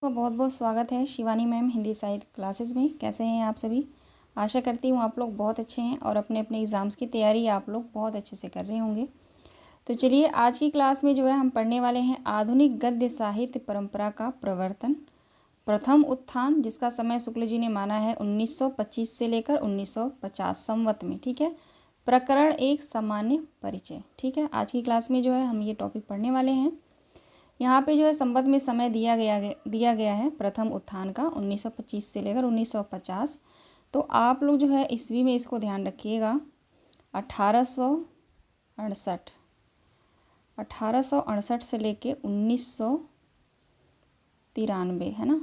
आपका बहुत बहुत स्वागत है शिवानी मैम हिंदी साहित्य क्लासेस में। कैसे हैं आप सभी? आशा करती हूँ आप लोग बहुत अच्छे हैं और अपने अपने एग्ज़ाम्स की तैयारी आप लोग बहुत अच्छे से कर रहे होंगे। तो चलिए आज की क्लास में जो है हम पढ़ने वाले हैं आधुनिक गद्य साहित्य परंपरा का प्रवर्तन, प्रथम उत्थान, जिसका समय शुक्ल जी ने माना है 1925 से लेकर 1950 संवत में। ठीक है, प्रकरण एक सामान्य परिचय। ठीक है, आज की क्लास में जो है हम ये टॉपिक पढ़ने वाले हैं। यहाँ पे जो है संवत में समय दिया गया है प्रथम उत्थान का 1925 से लेकर 1950। तो आप लोग जो है ईस्वी में इसको ध्यान रखिएगा 1868 से लेके 1993 है ना,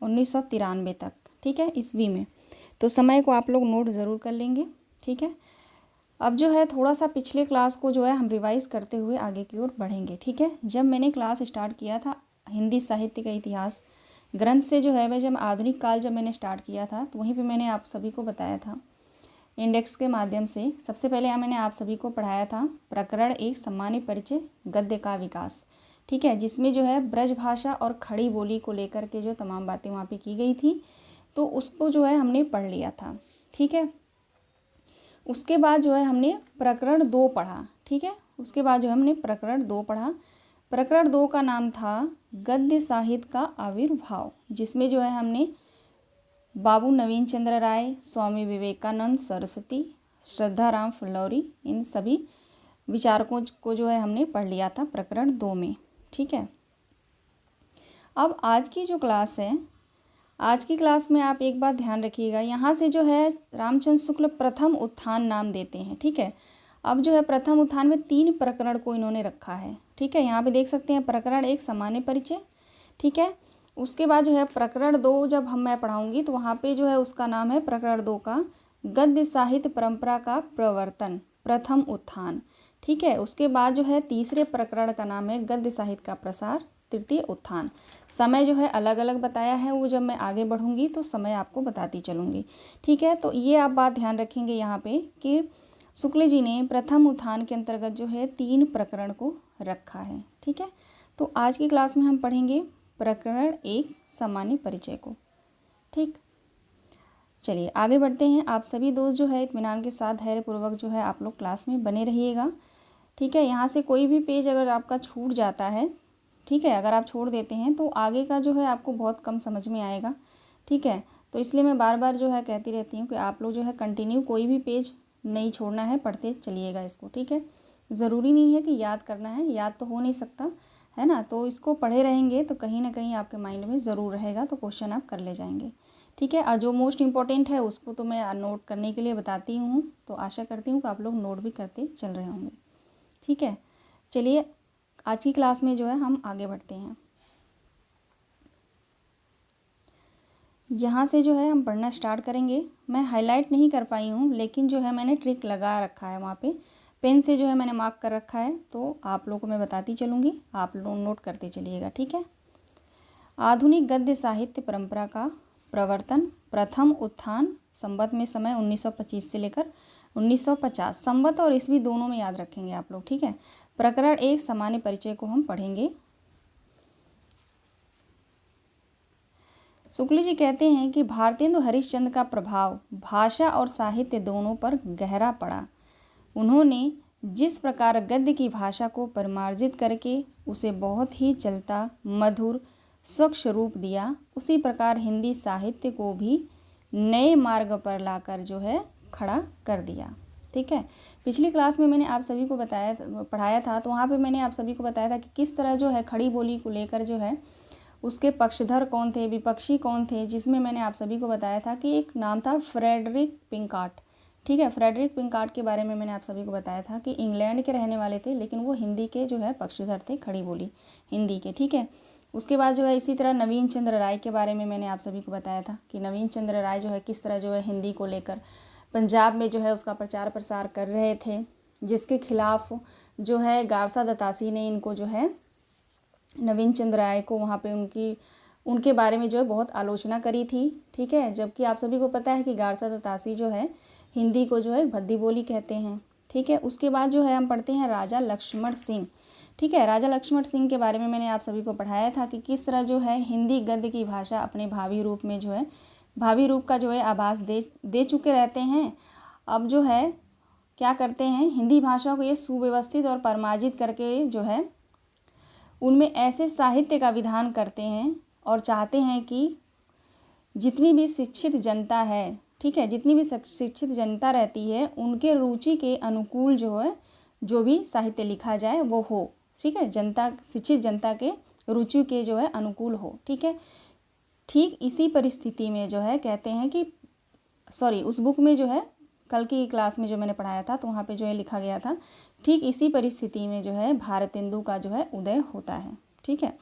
1993 तक। ठीक है, ईस्वी में। तो समय को आप लोग नोट ज़रूर कर लेंगे। ठीक है, अब जो है थोड़ा सा पिछले क्लास को जो है हम रिवाइज करते हुए आगे की ओर बढ़ेंगे। ठीक है, जब मैंने क्लास स्टार्ट किया था हिंदी साहित्य का इतिहास ग्रंथ से जो है जब आधुनिक काल जब मैंने स्टार्ट किया था तो वहीं पे मैंने आप सभी को बताया था इंडेक्स के माध्यम से। सबसे पहले मैंने आप सभी को पढ़ाया था प्रकरण एक सामान्य परिचय गद्य का विकास। ठीक है, जिसमें जो है ब्रज भाषा और खड़ी बोली को लेकर के जो तमाम बातें वहाँ पे की गई थी तो उसको जो है हमने पढ़ लिया था। ठीक है, उसके बाद जो है हमने प्रकरण 2 पढ़ा। ठीक है, उसके बाद जो हमने प्रकरण 2 पढ़ा। प्रकरण 2 का नाम था गद्य साहित्य का आविर्भाव, जिसमें जो है हमने बाबू नवीन चंद्र राय, स्वामी विवेकानंद सरस्वती, श्रद्धाराम फुल्लौरी, इन सभी विचारकों को जो है हमने पढ़ लिया था प्रकरण 2 में। ठीक है, अब आज की जो क्लास है, आज की क्लास में आप एक बात ध्यान रखिएगा, यहाँ से जो है रामचंद्र शुक्ल प्रथम उत्थान नाम देते हैं। ठीक है, अब जो है प्रथम उत्थान में 3 प्रकरण को इन्होंने रखा है। ठीक है, यहाँ पे देख सकते हैं प्रकरण एक सामान्य परिचय। ठीक है, उसके बाद जो है प्रकरण 2 जब मैं पढ़ाऊँगी तो वहाँ पे जो है उसका नाम है प्रकरण 2 का गद्य साहित्य परंपरा का प्रवर्तन, प्रथम उत्थान। ठीक है, उसके बाद जो है तीसरे प्रकरण का नाम है गद्य साहित्य का प्रसार, तृतीय उत्थान। समय जो है अलग अलग बताया है, वो जब मैं आगे बढ़ूंगी तो समय आपको बताती चलूँगी। ठीक है, तो ये आप बात ध्यान रखेंगे यहाँ पे कि शुक्ल जी ने प्रथम उत्थान के अंतर्गत जो है 3 प्रकरण को रखा है। ठीक है, तो आज की क्लास में हम पढ़ेंगे प्रकरण 1 सामान्य परिचय को। ठीक, चलिए आगे बढ़ते हैं। आप सभी दोस्त जो है इत्मीनान के साथ धैर्यपूर्वक जो है आप लोग क्लास में बने रहिएगा। ठीक है, यहाँ से कोई भी पेज अगर आपका छूट जाता है, ठीक है, अगर आप छोड़ देते हैं तो आगे का जो है आपको बहुत कम समझ में आएगा। ठीक है, तो इसलिए मैं बार बार जो है कहती रहती हूँ कि आप लोग जो है कंटिन्यू कोई भी पेज नहीं छोड़ना है, पढ़ते चलिएगा इसको। ठीक है, ज़रूरी नहीं है कि याद करना है, याद तो हो नहीं सकता है ना, तो इसको पढ़े रहेंगे तो कहीं ना कहीं आपके माइंड में ज़रूर रहेगा, तो क्वेश्चन आप कर ले जाएंगे। ठीक है, और जो मोस्ट इम्पॉर्टेंट है उसको तो मैं नोट करने के लिए बताती हूँ, तो आशा करती हूँ कि आप लोग नोट भी करते चल रहे होंगे। ठीक है, चलिए आज की क्लास में जो है हम आगे बढ़ते हैं। यहाँ से जो है हम पढ़ना स्टार्ट करेंगे। मैं हाईलाइट नहीं कर पाई हूँ, लेकिन जो है मैंने ट्रिक लगा रखा है, वहाँ पे पेन से जो है मैंने मार्क कर रखा है, तो आप लोगों को मैं बताती चलूँगी, आप लोग नोट करते चलिएगा। ठीक है, आधुनिक गद्य साहित्य परंपरा का प्रवर्तन, प्रथम उत्थान, संवत में समय 1925 से लेकर 1950। संवत और ईस्वी दोनों में याद रखेंगे आप लोग। ठीक है, प्रकरण 1 सामान्य परिचय को हम पढ़ेंगे। शुक्ल जी कहते हैं कि भारतेंदु हरिश्चंद्र का प्रभाव भाषा और साहित्य दोनों पर गहरा पड़ा। उन्होंने जिस प्रकार गद्य की भाषा को परिमार्जित करके उसे बहुत ही चलता, मधुर, स्वच्छ रूप दिया, उसी प्रकार हिंदी साहित्य को भी नए मार्ग पर लाकर जो है खड़ा कर दिया। ठीक है, पिछली क्लास में मैंने आप सभी को पढ़ाया था, तो वहाँ पे मैंने आप सभी को बताया था कि किस तरह जो है खड़ी बोली को लेकर जो है उसके पक्षधर कौन थे, विपक्षी कौन थे, जिसमें मैंने आप सभी को बताया था कि एक नाम था फ्रेडरिक पिंकार्ट। ठीक है, फ्रेडरिक पिंकार्ट के बारे में मैंने आप सभी को बताया था कि इंग्लैंड के रहने वाले थे, लेकिन वो हिंदी के जो है पक्षधर थे, खड़ी बोली हिंदी के। ठीक है, उसके बाद जो है इसी तरह नवीन चंद्र राय के बारे में मैंने आप सभी को बताया था कि नवीन चंद्र राय जो है किस तरह जो है हिंदी को लेकर पंजाब में जो है उसका प्रचार प्रसार कर रहे थे, जिसके खिलाफ जो है गारसा दत्तासी ने इनको जो है नवीन चंद्र राय को वहाँ पे उनके बारे में जो है बहुत आलोचना करी थी। ठीक है, जबकि आप सभी को पता है कि गारसा दत्तासी जो है हिंदी को जो है भद्दी बोली कहते हैं। ठीक है, उसके बाद जो है हम पढ़ते हैं राजा लक्ष्मण सिंह। ठीक है। राजा लक्ष्मण सिंह के बारे में मैंने आप सभी को पढ़ाया था कि किस तरह जो है हिंदी गद्य की भाषा अपने भावी रूप में जो है भावी रूप का जो है आभास दे चुके रहते हैं। अब जो है क्या करते हैं, हिंदी भाषा को ये सुव्यवस्थित और परिमार्जित करके जो है उनमें ऐसे साहित्य का विधान करते हैं और चाहते हैं कि जितनी भी शिक्षित जनता है, ठीक है, जितनी भी शिक्षित जनता रहती है उनके रुचि के अनुकूल जो है जो भी साहित्य लिखा जाए वो हो, ठीक है, जनता शिक्षित जनता के रुचि के जो है अनुकूल हो, ठीक है। ठीक इसी परिस्थिति में जो है कहते हैं कि उस बुक में जो है कल की क्लास में जो मैंने पढ़ाया था तो वहाँ पे जो है लिखा गया था, ठीक इसी परिस्थिति में जो है भारतेंदु का जो है उदय होता है, ठीक है।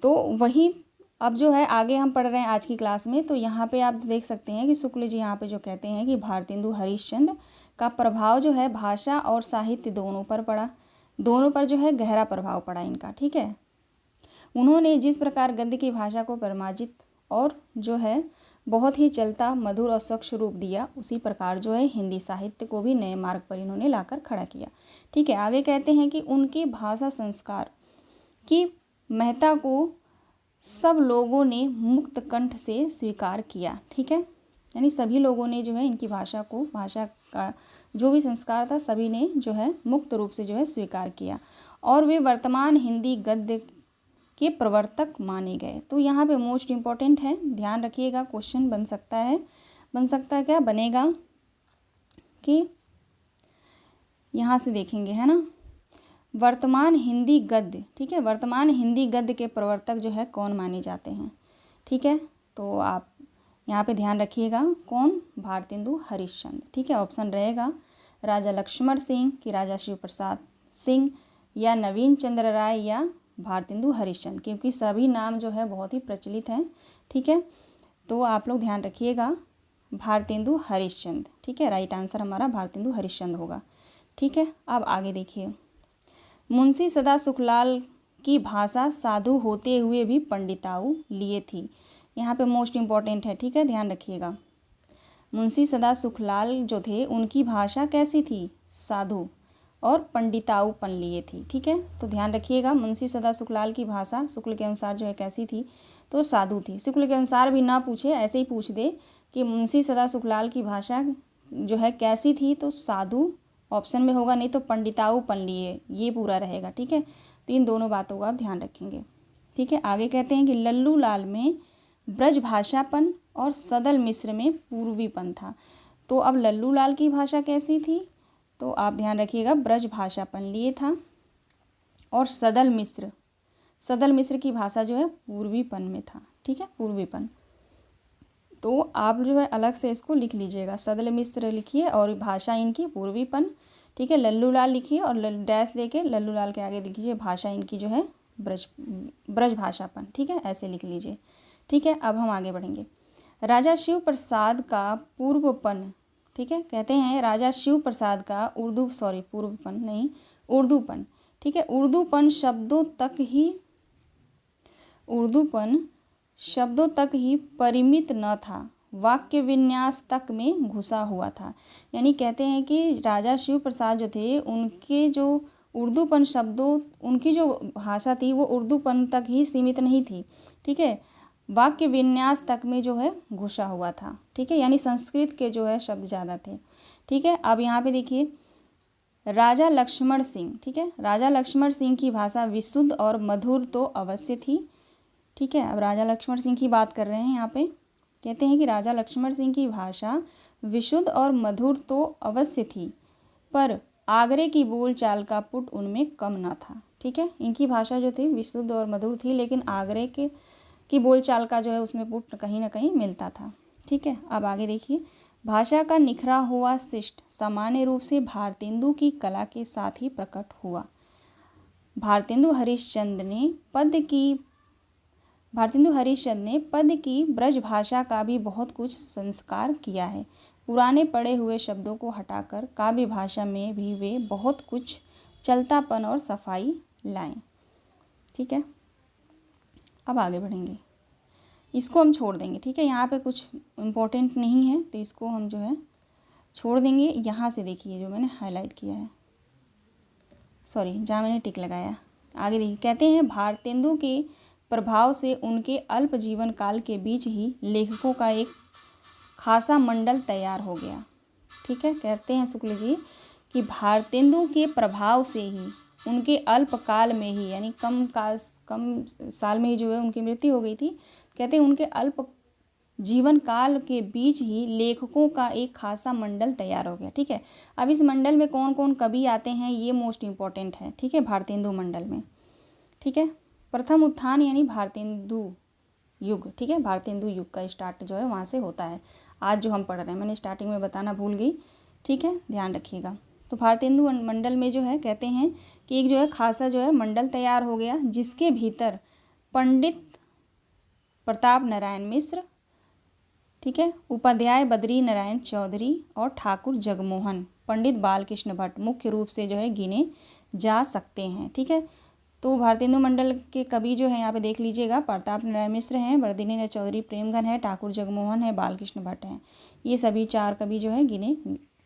तो वही अब जो है आगे हम पढ़ रहे हैं आज की क्लास में। तो यहाँ पे आप देख सकते हैं कि शुक्ल जी यहाँ पे जो कहते हैं कि भारतेंदु हरिश्चंद्र का प्रभाव जो है भाषा और साहित्य दोनों पर पड़ा, दोनों पर जो है गहरा प्रभाव पड़ा इनका, ठीक है। उन्होंने जिस प्रकार गद्य की भाषा को परिमार्जित और जो है बहुत ही चलता मधुर और स्वच्छ रूप दिया, उसी प्रकार जो है हिंदी साहित्य को भी नए मार्ग पर इन्होंने लाकर खड़ा किया, ठीक है। आगे कहते हैं कि उनके भाषा संस्कार की महत्ता को सब लोगों ने मुक्त कंठ से स्वीकार किया, ठीक है। यानी सभी लोगों ने जो है इनकी भाषा का जो भी संस्कार था सभी ने जो है मुक्त रूप से जो है स्वीकार किया और वे वर्तमान हिंदी गद्य के प्रवर्तक माने गए। तो यहाँ पे मोस्ट इम्पॉर्टेंट है, ध्यान रखिएगा, क्वेश्चन बन सकता है क्या बनेगा कि यहाँ से देखेंगे, है ना, वर्तमान हिंदी गद्य, ठीक है, वर्तमान हिंदी गद्य के प्रवर्तक जो है कौन माने जाते हैं, ठीक है। तो आप यहाँ पे ध्यान रखिएगा, कौन, भारतेंदु हरिश्चंद्र, ठीक है। ऑप्शन रहेगा राजा लक्ष्मण सिंह कि राजा शिव प्रसाद सिंह या नवीन चंद्र राय या भारतेंदु हरिश्चंद्र, क्योंकि सभी नाम जो है बहुत ही प्रचलित हैं, ठीक है। तो आप लोग ध्यान रखिएगा भारतेंदु हरिश्चंद्र, ठीक है, राइट आंसर हमारा भारतेंदु हरिश्चंद्र होगा, ठीक है। अब आगे देखिए, मुंशी सदा सुखलाल की भाषा साधु होते हुए भी पंडिताऊ लिए थी। यहाँ पे मोस्ट इम्पॉर्टेंट है, ठीक है, ध्यान रखिएगा। मुंशी सदा सुखलाल जो थे उनकी भाषा कैसी थी, साधु और पंडिताऊपन लिए थी, ठीक है। तो ध्यान रखिएगा, मुंशी सदा सुखलाल की भाषा शुक्ल के अनुसार जो है कैसी थी, तो साधु थी। शुक्ल के अनुसार भी ना पूछे, ऐसे ही पूछ दे कि मुंशी सदा सुखलाल की भाषा जो है कैसी थी, तो साधु ऑप्शन में होगा, नहीं तो पंडिताऊपन लिए, ये पूरा रहेगा, ठीक है। तो इन दोनों बातों का आप ध्यान रखेंगे, ठीक है। आगे कहते हैं कि लल्लू लाल में ब्रज भाषापन और सदल मिश्र में पूर्वीपन था। तो अब लल्लू लाल की भाषा कैसी थी, तो आप ध्यान रखिएगा ब्रज भाषापन लिए था और सदल मिश्र की भाषा जो है पूर्वीपन में था, ठीक है, पूर्वीपन। तो आप जो है अलग से इसको लिख लीजिएगा, सदल मिश्र लिखिए और भाषा इनकी पूर्वीपन, ठीक है। लल्लू लाल लिखिए और डैश देके लल्लू लाल के आगे लिखिए भाषा इनकी जो है ब्रज भाषापन, ठीक है, ऐसे लिख लीजिए, ठीक है। अब हम आगे बढ़ेंगे। राजा शिव प्रसाद का पूर्वपन, ठीक है, कहते हैं राजा शिव प्रसाद का उर्दूपन, ठीक है, उर्दूपन शब्दों तक ही परिमित न था, वाक्य विन्यास तक में घुसा हुआ था। यानी कहते हैं कि राजा शिव प्रसाद जो थे उनके जो उर्दूपन शब्दों, उनकी जो भाषा थी वो उर्दूपन तक ही सीमित नहीं थी, ठीक है, वाक्य विन्यास तक में जो है घुसा हुआ था, ठीक है, यानी संस्कृत के जो है शब्द ज़्यादा थे, ठीक है। अब यहाँ पे देखिए राजा लक्ष्मण सिंह, ठीक है, राजा लक्ष्मण सिंह की भाषा विशुद्ध और मधुर तो अवश्य थी, ठीक है। अब राजा लक्ष्मण सिंह की बात कर रहे हैं, यहाँ पे कहते हैं कि राजा लक्ष्मण सिंह की भाषा विशुद्ध और मधुर तो अवश्य थी, पर आगरे की बोलचाल का पुट उनमें कम न था, ठीक है। इनकी भाषा जो थी विशुद्ध और मधुर थी, लेकिन आगरे की बोलचाल का जो है उसमें पुट कहीं ना कहीं मिलता था, ठीक है। अब आगे देखिए, भाषा का निखरा हुआ शिष्ट सामान्य रूप से भारतेंदु की कला के साथ ही प्रकट हुआ। भारतेंदु हरिश्चंद्र ने पद की ब्रज भाषा का भी बहुत कुछ संस्कार किया है। पुराने पढ़े हुए शब्दों को हटाकर काव्य भाषा में भी वे बहुत कुछ चलतापन और सफाई लाएं, ठीक है। अब आगे बढ़ेंगे, इसको हम छोड़ देंगे, ठीक है, यहाँ पे कुछ इम्पोर्टेंट नहीं है तो इसको हम जो है छोड़ देंगे। यहाँ से देखिए जो मैंने हाईलाइट किया है, जहाँ मैंने टिक लगाया, आगे देखिए, कहते हैं भारतेंदु के प्रभाव से उनके अल्प जीवन काल के बीच ही लेखकों का एक खासा मंडल तैयार हो गया। ठीक है, कहते हैं शुक्ल जी कि भारतेंदु के प्रभाव से ही उनके अल्प काल में ही, यानी कम साल में ही जो है उनकी मृत्यु हो गई थी। कहते हैं उनके अल्प जीवन काल के बीच ही लेखकों का एक खासा मंडल तैयार हो गया। ठीक है, अब इस मंडल में कौन कौन कवि आते हैं ये मोस्ट इम्पॉर्टेंट है। ठीक है, भारतेंदु मंडल में। ठीक है, प्रथम उत्थान यानी भारतेंदु युग। ठीक है, भारतेंदु युग का स्टार्ट जो है वहाँ से होता है। आज जो हम पढ़ रहे हैं, मैंने स्टार्टिंग में बताना भूल गई। ठीक है, ध्यान रखिएगा। तो भारतेंदु मंडल में जो है कहते हैं कि एक जो है खासा जो है मंडल तैयार हो गया, जिसके भीतर पंडित प्रताप नारायण मिश्र, ठीक है, उपाध्याय बद्री नारायण चौधरी और ठाकुर जगमोहन, पंडित बालकृष्ण भट्ट मुख्य रूप से जो है गिने जा सकते हैं। ठीक है, तो भारतेंदु मंडल के कवि जो है यहाँ पे देख लीजिएगा, प्रताप नारायण मिश्र हैं, बद्री नारायण चौधरी प्रेमघन है, ठाकुर जगमोहन है, बालकृष्ण भट्ट हैं। ये सभी 4 कवि जो है गिने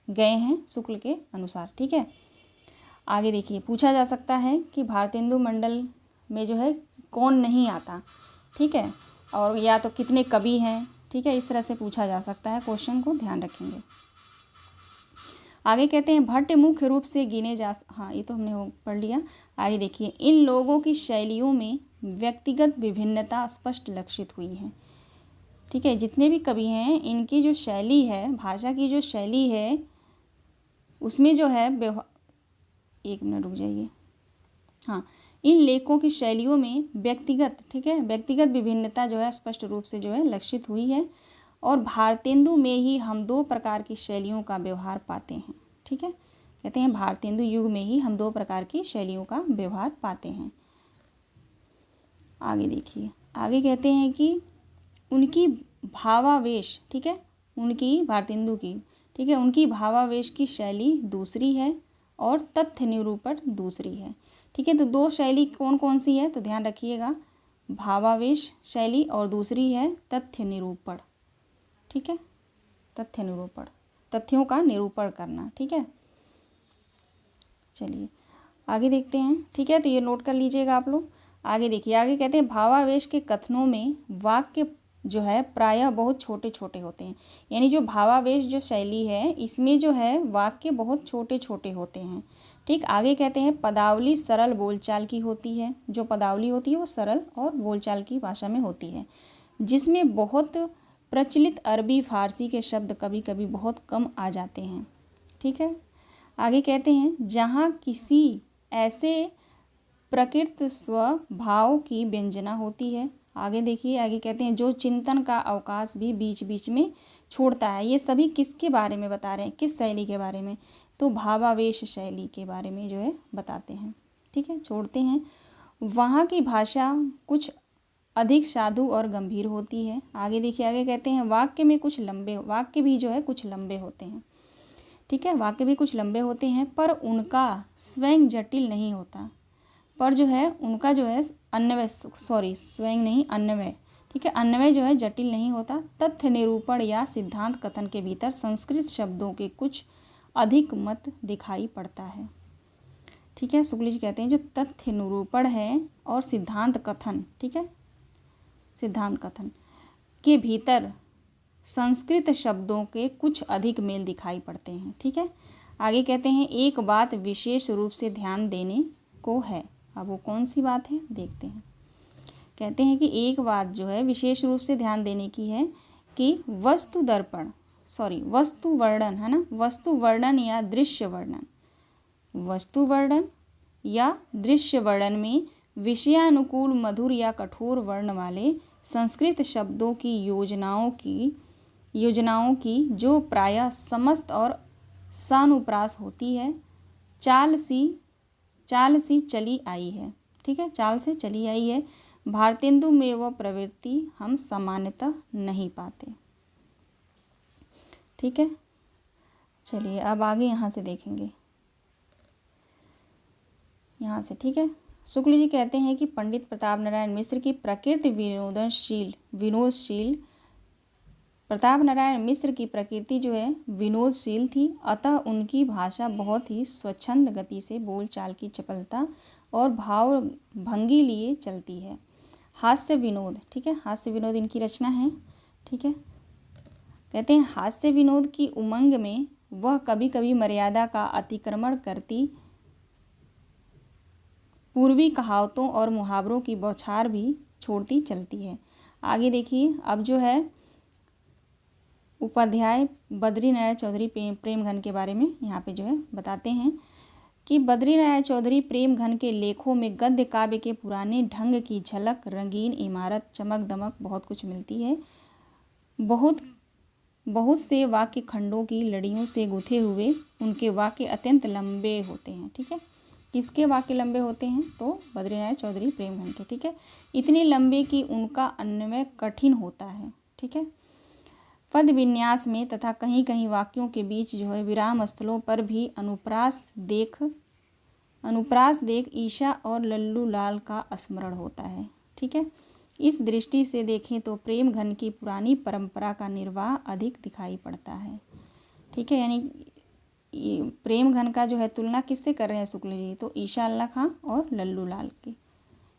गए हैं शुक्ल के अनुसार। ठीक है, आगे देखिए, पूछा जा सकता है कि भारतेंदु मंडल में जो है कौन नहीं आता। ठीक है, और या तो कितने कवि हैं। ठीक है, इस तरह से पूछा जा सकता है, क्वेश्चन को ध्यान रखेंगे। आगे कहते हैं भट्ट मुख्य रूप से गिने जा, हाँ ये तो हमने पढ़ लिया। आगे देखिए, इन लोगों की शैलियों में व्यक्तिगत विभिन्नता स्पष्ट लक्षित हुई है। ठीक है, जितने भी कवि हैं इनकी जो शैली है, भाषा की जो शैली है, उसमें जो है एक मिनट रुक जाइए, हाँ, इन लेखकों की शैलियों में व्यक्तिगत, ठीक है, व्यक्तिगत विभिन्नता जो है स्पष्ट रूप से जो है लक्षित हुई है। और भारतेंदु में ही हम 2 प्रकार की शैलियों का व्यवहार पाते हैं। ठीक है, कहते हैं भारतेंदु युग में ही हम 2 प्रकार की शैलियों का व्यवहार पाते हैं। आगे देखिए, आगे कहते हैं कि उनकी भावावेश, ठीक है, उनकी भारतेंदु की, ठीक है, उनकी भावावेश की शैली दूसरी है और तथ्य निरूपण दूसरी है। ठीक है, तो 2 शैली कौन कौन सी है तो ध्यान रखिएगा, भावावेश शैली और दूसरी है तथ्य निरूपण। ठीक है, तथ्य निरूपण, तथ्यों का निरूपण करना। ठीक है, चलिए आगे देखते हैं। ठीक है, तो ये नोट कर लीजिएगा आप लोग। आगे देखिए, आगे कहते हैं भावावेश के कथनों में वाक्य जो है प्रायः बहुत छोटे छोटे होते हैं। यानी जो भावावेश जो शैली है इसमें जो है वाक्य बहुत छोटे छोटे होते हैं। ठीक, आगे कहते हैं पदावली सरल बोलचाल की होती है। जो पदावली होती है वो सरल और बोलचाल की भाषा में होती है, जिसमें बहुत प्रचलित अरबी फारसी के शब्द कभी कभी बहुत कम आ जाते हैं। ठीक है, आगे कहते हैं जहाँ किसी ऐसे प्रकृत स्वभाव की व्यंजना होती है। आगे देखिए, आगे कहते हैं जो चिंतन का अवकाश भी बीच बीच में छोड़ता है। ये सभी किसके बारे में बता रहे हैं, किस शैली के बारे में, तो भावावेश शैली के बारे में जो है बताते हैं। ठीक है, छोड़ते हैं। वहाँ की भाषा कुछ अधिक साधु और गंभीर होती है। आगे देखिए, आगे कहते हैं वाक्य में कुछ लंबे, वाक्य भी जो है कुछ लंबे होते हैं। ठीक है, वाक्य भी कुछ लंबे होते हैं, पर उनका स्वयं जटिल नहीं होता। पर जो है उनका जो है अन्वय, सॉरी स्वयं नहीं, अन्वय, ठीक है, अन्वय जो है जटिल नहीं होता। तथ्य निरूपण या सिद्धांत कथन के भीतर संस्कृत शब्दों के कुछ अधिक मत दिखाई पड़ता है। ठीक है, शुक्ल जी कहते हैं जो तथ्य निरूपण है और सिद्धांत कथन, ठीक है, सिद्धांत कथन के भीतर संस्कृत शब्दों के कुछ अधिक मेल दिखाई पड़ते हैं। ठीक है, आगे कहते हैं एक बात विशेष रूप से ध्यान देने को है। अब वो कौन सी बात है देखते हैं। कहते हैं कि एक बात जो है विशेष रूप से ध्यान देने की है कि वस्तु दर्पण, सॉरी वस्तु वर्णन, है ना, वस्तु वर्णन या दृश्य वर्णन, वस्तु वर्णन या दृश्य वर्णन में विषयानुकूल मधुर या कठोर वर्ण वाले संस्कृत शब्दों की योजनाओं की जो प्रायः समस्त और सानुप्रास होती है, चाल सी चली आई है। ठीक है, चाल से चली आई है। भारतेंदु में वह प्रवृत्ति हम सामान्यतः नहीं पाते। ठीक है, चलिए अब आगे यहाँ से देखेंगे, यहाँ से। ठीक है, शुक्ल जी कहते हैं कि पंडित प्रताप नारायण मिश्र की प्रकृति विनोदशील, प्रताप नारायण मिश्र की प्रकृति जो है विनोदशील थी, अतः उनकी भाषा बहुत ही स्वच्छंद गति से बोलचाल की चपलता और भाव भंगी लिए चलती है। हास्य विनोद, ठीक है, हास्य विनोद इनकी रचना है। ठीक है, कहते हैं हास्य विनोद की उमंग में वह कभी कभी मर्यादा का अतिक्रमण करती पूर्वी कहावतों और मुहावरों की बौछार भी छोड़ती चलती है। आगे देखिए, अब जो है उपाध्याय बद्रीनारायण चौधरी प्रेम घन के बारे में यहाँ पे जो है बताते हैं कि बद्रीनारायण चौधरी प्रेम घन के लेखों में गद्य काव्य के पुराने ढंग की झलक, रंगीन इमारत, चमक दमक बहुत कुछ मिलती है। बहुत बहुत से वाक्य खंडों की लड़ियों से गुथे हुए उनके वाक्य अत्यंत लंबे होते हैं। ठीक है, किसके वाक्य लंबे होते हैं? तो बद्रीनारायण चौधरी प्रेम घन के। ठीक है, इतने लंबे कि उनका अन्वय कठिन होता है। ठीक है, पद विन्यास में तथा कहीं कहीं वाक्यों के बीच जो है विराम स्थलों पर भी अनुप्रास देख ईशा और लल्लू लाल का स्मरण होता है। ठीक है, इस दृष्टि से देखें तो प्रेम घन की पुरानी परंपरा का निर्वाह अधिक दिखाई पड़ता है। ठीक है, यानी प्रेम घन का जो है तुलना किससे कर रहे हैं शुक्ल जी? तो ईशा अल्लाह खां और लल्लू लाल की।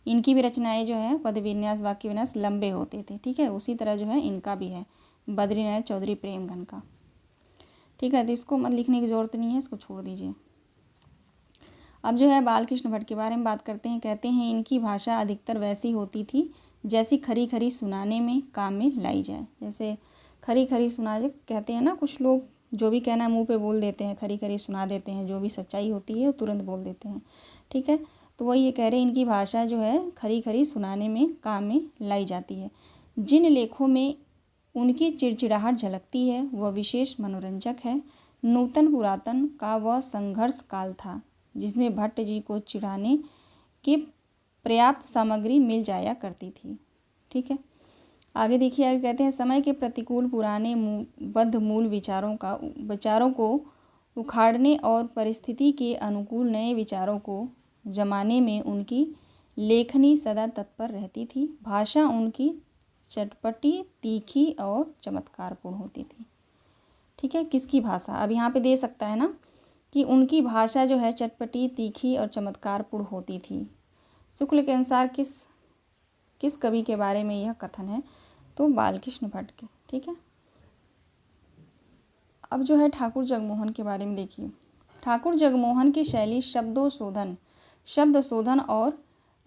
इनकी भी रचनाएं जो है पद विन्यास वाक्य विन्यास लंबे होते थे। ठीक है, उसी तरह जो है इनका भी है बद्रीनारायण चौधरी प्रेम घन का। ठीक है, तो इसको मत लिखने की ज़रूरत नहीं है, इसको छोड़ दीजिए। अब जो है बालकृष्ण भट्ट के बारे में बात करते हैं। कहते हैं इनकी भाषा अधिकतर वैसी होती थी जैसी खरी खरी सुनाने में काम में लाई जाए। जैसे खरी खरी सुना कहते हैं ना, कुछ लोग जो भी कहना मुंह पे बोल देते हैं, खरी खरी सुना देते हैं, जो भी सच्चाई होती है वो तुरंत बोल देते हैं। ठीक है, तो वही ये कह रहे हैं इनकी भाषा जो है खरी खरी सुनाने में काम में लाई जाती है। जिन लेखों में उनकी चिड़चिड़ाहट झलकती है वह विशेष मनोरंजक है। नूतन पुरातन का वह संघर्ष काल था जिसमें भट्ट जी को चिढ़ाने की पर्याप्त सामग्री मिल जाया करती थी। ठीक है, आगे देखिए, आगे कहते हैं समय के प्रतिकूल पुराने बद्ध मूल विचारों को उखाड़ने और परिस्थिति के अनुकूल नए विचारों को जमाने में उनकी लेखनी सदा तत्पर रहती थी। भाषा उनकी चटपटी, तीखी और चमत्कारपूर्ण होती थी। ठीक है, किसकी भाषा? अब यहाँ पे दे सकता है ना कि उनकी भाषा जो है चटपटी, तीखी और चमत्कारपूर्ण होती थी। शुक्ल के अनुसार किस कवि के बारे में यह कथन है? तो बालकृष्ण भट्ट के। ठीक है, अब जो है ठाकुर जगमोहन के बारे में देखिए। ठाकुर जगमोहन की शैली शब्द शोधन और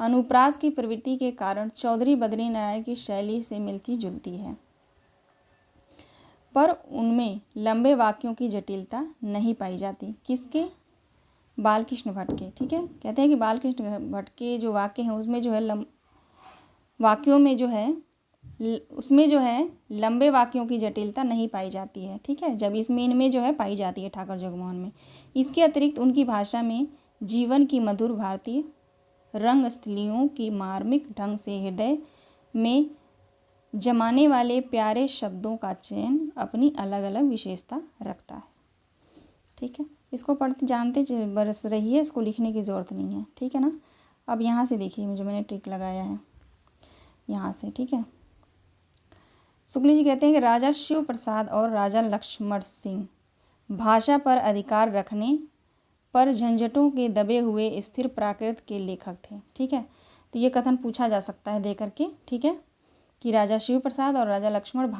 अनुप्रास की प्रवृत्ति के कारण चौधरी बद्रीनारायण की शैली से मिलती जुलती है, पर उनमें लंबे वाक्यों की जटिलता नहीं पाई जाती। किसके? बालकृष्ण भट्ट के। ठीक है, कहते हैं कि बालकृष्ण भट्ट के जो वाक्य हैं उसमें जो है वाक्यों में जो है उसमें जो है लंबे वाक्यों की जटिलता नहीं पाई जाती है। ठीक है, जब इसमें इनमें जो है पाई जाती है ठाकुर जगमोहन में। इसके अतिरिक्त उनकी भाषा में जीवन की मधुर भारतीय रंग स्थलियों की मार्मिक ढंग से हृदय में जमाने वाले प्यारे शब्दों का चयन अपनी अलग अलग विशेषता रखता है। ठीक है, इसको पढ़ते जानते बरस रहिए, इसको लिखने की ज़रूरत नहीं है। ठीक है ना, अब यहाँ से देखिए जो मैंने ट्रिक लगाया है यहाँ से। ठीक है, शुक्ल जी कहते हैं कि राजा शिव प्रसाद और राजा लक्ष्मण सिंह भाषा पर अधिकार रखने पर झंझटों के दबे हुए स्थिर प्राकृत के लेखक थे। ठीक है, तो ये कथन पूछा जा सकता है दे करके। ठीक है, कि राजा शिव प्रसाद और राजा लक्ष्मण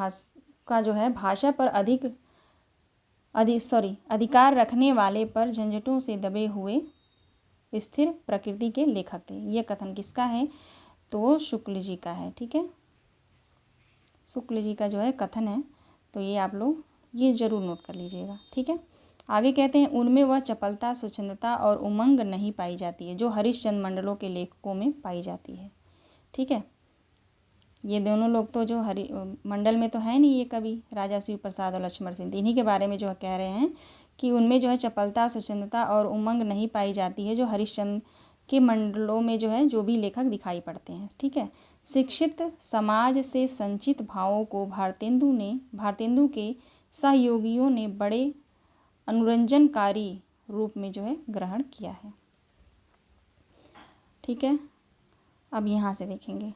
का जो है भाषा पर अधिकार रखने वाले पर झंझटों से दबे हुए स्थिर प्रकृति के लेखक थे। ये कथन किसका है? तो शुक्ल जी का है। ठीक है, शुक्ल जी का जो है कथन है, तो ये आप लोग ये जरूर नोट कर लीजिएगा। ठीक है, आगे कहते हैं उनमें वह चपलता, स्वच्छंदता और उमंग नहीं पाई जाती है जो हरिश्चंद्र मंडलों के लेखकों में पाई जाती है। ठीक है, ये दोनों लोग तो जो मंडल में तो है नहीं ये कवि, राजा शिव प्रसाद और लक्ष्मण सिंह, इन्हीं के बारे में जो है कह रहे हैं कि उनमें जो है चपलता, स्वच्छंदता और उमंग नहीं पाई जाती है जो हरिश्चंद्र के मंडलों में जो है जो भी लेखक दिखाई पड़ते हैं। ठीक है, शिक्षित समाज से संचित भावों को भारतेंदु के सहयोगियों ने बड़े अनुरंजनकारी रूप में जो है ग्रहण किया है। ठीक है, अब यहाँ से देखेंगे,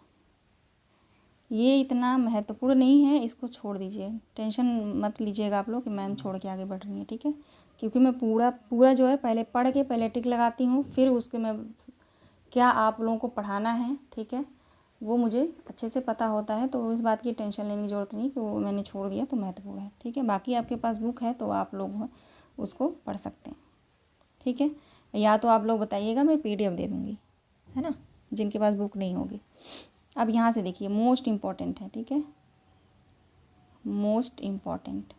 ये इतना महत्वपूर्ण नहीं है, इसको छोड़ दीजिए, टेंशन मत लीजिएगा आप लोग कि मैम छोड़ के आगे बढ़ रही है। ठीक है, क्योंकि मैं पूरा जो है पहले पढ़ के पहले टिक लगाती हूँ, फिर उसके मैं क्या आप लोगों को पढ़ाना है, ठीक है, वो मुझे अच्छे से पता होता है, तो इस बात की टेंशन लेने की ज़रूरत नहीं कि वो मैंने छोड़ दिया तो महत्वपूर्ण है, ठीक है। बाकी आपके पास बुक है तो आप लोग उसको पढ़ सकते हैं, ठीक है। या तो आप लोग बताइएगा, मैं PDF दे दूँगी, है ना, जिनके पास बुक नहीं होगी। अब यहाँ से देखिए, मोस्ट इम्पॉर्टेंट है, ठीक है, मोस्ट इम्पॉर्टेंट।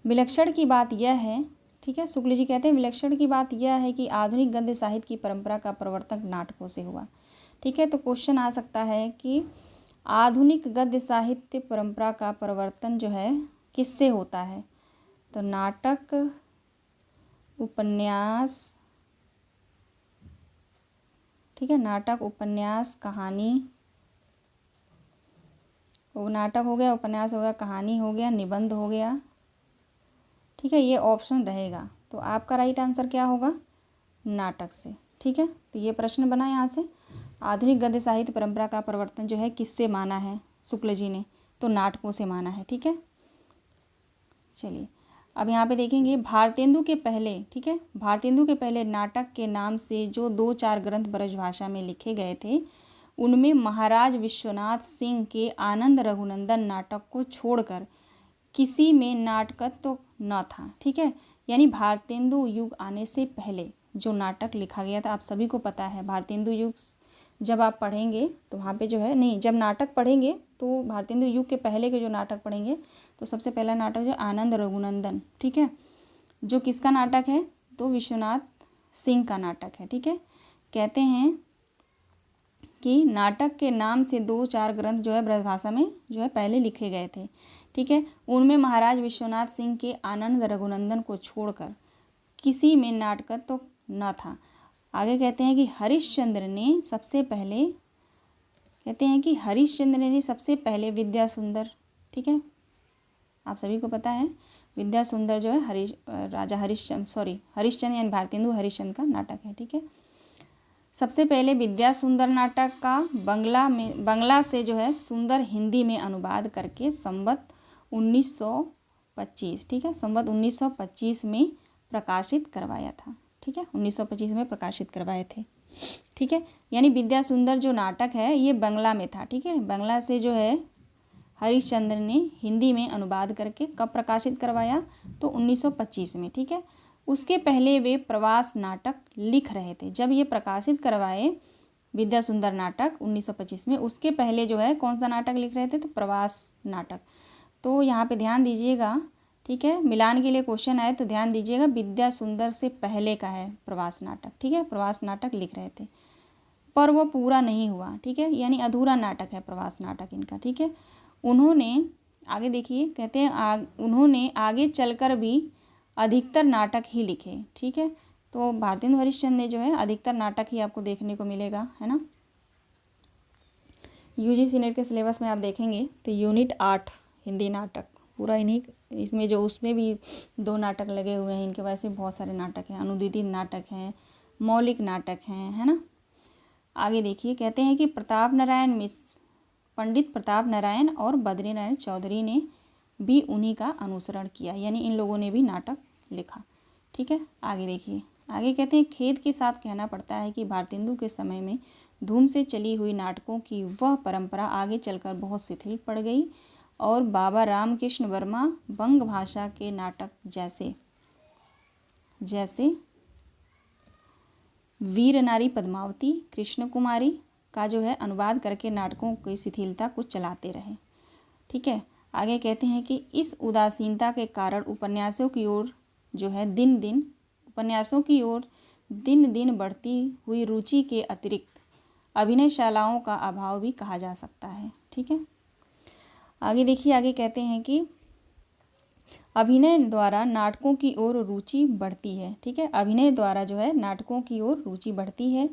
विलक्षण की बात यह है, ठीक है, शुक्ल जी कहते हैं विलक्षण की बात यह है कि आधुनिक गद्य साहित्य की परंपरा का प्रवर्तन नाटकों से हुआ, ठीक है। तो क्वेश्चन आ सकता है कि आधुनिक गद्य साहित्य परंपरा का प्रवर्तन जो है किससे होता है, तो नाटक, उपन्यास, ठीक है, नाटक, उपन्यास, कहानी, वो नाटक हो गया, उपन्यास हो गया, कहानी हो गया, निबंध हो गया, ठीक है। ये ऑप्शन रहेगा, तो आपका राइट आंसर क्या होगा, नाटक से, ठीक है। तो ये प्रश्न बना यहाँ से, आधुनिक गद्य साहित्य परंपरा का प्रवर्तन जो है किससे माना है शुक्ल जी ने, तो नाटकों से माना है, ठीक है। चलिए अब यहाँ पे देखेंगे भारतेंदु के पहले, ठीक है, भारतेंदु के पहले नाटक के नाम से जो 2-4 ग्रंथ ब्रजभाषा में लिखे गए थे, उनमें महाराज विश्वनाथ सिंह के आनंद रघुनंदन नाटक को छोड़कर किसी में नाटकत्व न था, ठीक है। यानी भारतेंदु युग आने से पहले जो नाटक लिखा गया था, आप सभी को पता है भारतेंदु युग जब आप पढ़ेंगे तो वहाँ पे जो है, नहीं, जब नाटक पढ़ेंगे तो भारतेंदु युग के पहले के जो नाटक पढ़ेंगे तो सबसे पहला नाटक जो आनंद रघुनंदन, ठीक है, जो किसका नाटक है, तो विश्वनाथ सिंह का नाटक है, ठीक है। कहते हैं कि नाटक के नाम से 2-4 ग्रंथ जो है ब्रजभाषा में जो है पहले लिखे गए थे, ठीक है। उनमें महाराज विश्वनाथ सिंह के आनंद रघुनंदन को छोड़कर किसी में नाटकत्व तो न था। आगे कहते हैं कि हरिश्चंद्र ने सबसे पहले, कहते हैं कि हरिश्चंद्र ने सबसे पहले विद्या सुंदर, ठीक है, आप सभी को पता है विद्या सुंदर जो है राजा हरिश्चंद्र यानी भारतेंदु हरिश्चंद्र का नाटक है, ठीक है। सबसे पहले विद्या सुंदर नाटक का बंगला से जो है सुंदर हिंदी में अनुवाद करके संवत 1925, ठीक है, संवत 1925 में प्रकाशित करवाया था, ठीक है, 1925 में प्रकाशित करवाए थे, ठीक है। यानी विद्या सुंदर जो नाटक है ये बंगला में था, ठीक है, बंगला से जो है हरिश्चंद्र ने हिंदी में अनुवाद करके कब प्रकाशित करवाया, तो 1925 में, ठीक है। उसके पहले वे प्रवास नाटक लिख रहे थे जब ये प्रकाशित करवाए विद्या सुंदर नाटक 1925 में, उसके पहले जो है कौन सा नाटक लिख रहे थे, तो प्रवास नाटक। तो यहाँ पे ध्यान दीजिएगा, ठीक है, मिलान के लिए क्वेश्चन आए तो ध्यान दीजिएगा, विद्या सुंदर से पहले का है प्रवास नाटक, ठीक है, प्रवास नाटक लिख रहे थे पर वो पूरा नहीं हुआ, ठीक है, यानी अधूरा नाटक है प्रवास नाटक इनका, ठीक है। उन्होंने आगे देखिए, कहते हैं उन्होंने आगे चलकर भी अधिकतर नाटक ही लिखे, ठीक है। तो भारतेंदु हरिश्चंद्र ने जो है अधिकतर नाटक ही आपको देखने को मिलेगा, है ना। UGC नेट के सिलेबस में आप देखेंगे तो यूनिट 8 हिंदी नाटक पूरा इन्हीं, इसमें जो उसमें भी 2 नाटक लगे हुए हैं, इनके वैसे बहुत सारे नाटक हैं, अनुदित नाटक हैं, मौलिक नाटक हैं, है ना। आगे देखिए, कहते हैं कि पंडित प्रताप नारायण और बद्री नारायण चौधरी ने भी उन्हीं का अनुसरण किया, यानी इन लोगों ने भी नाटक लिखा, ठीक है। आगे देखिए, आगे कहते हैं खेद के साथ कहना पड़ता है कि भारतेंदु के समय में धूम से चली हुई नाटकों की वह परंपरा आगे चलकर बहुत शिथिल पड़ गई और बाबा रामकृष्ण वर्मा बंग भाषा के नाटक जैसे वीर नारी पद्मावती, कृष्ण कुमारी का जो है अनुवाद करके नाटकों की शिथिलता को चलाते रहे, ठीक है। आगे कहते हैं कि इस उदासीनता के कारण उपन्यासों की ओर दिन दिन बढ़ती हुई रुचि के अतिरिक्त अभिनयशालाओं का अभाव भी कहा जा सकता है, ठीक है। आगे देखिए, आगे कहते हैं कि अभिनय द्वारा नाटकों की ओर रुचि बढ़ती है, ठीक है, अभिनय द्वारा जो है नाटकों की ओर रुचि बढ़ती है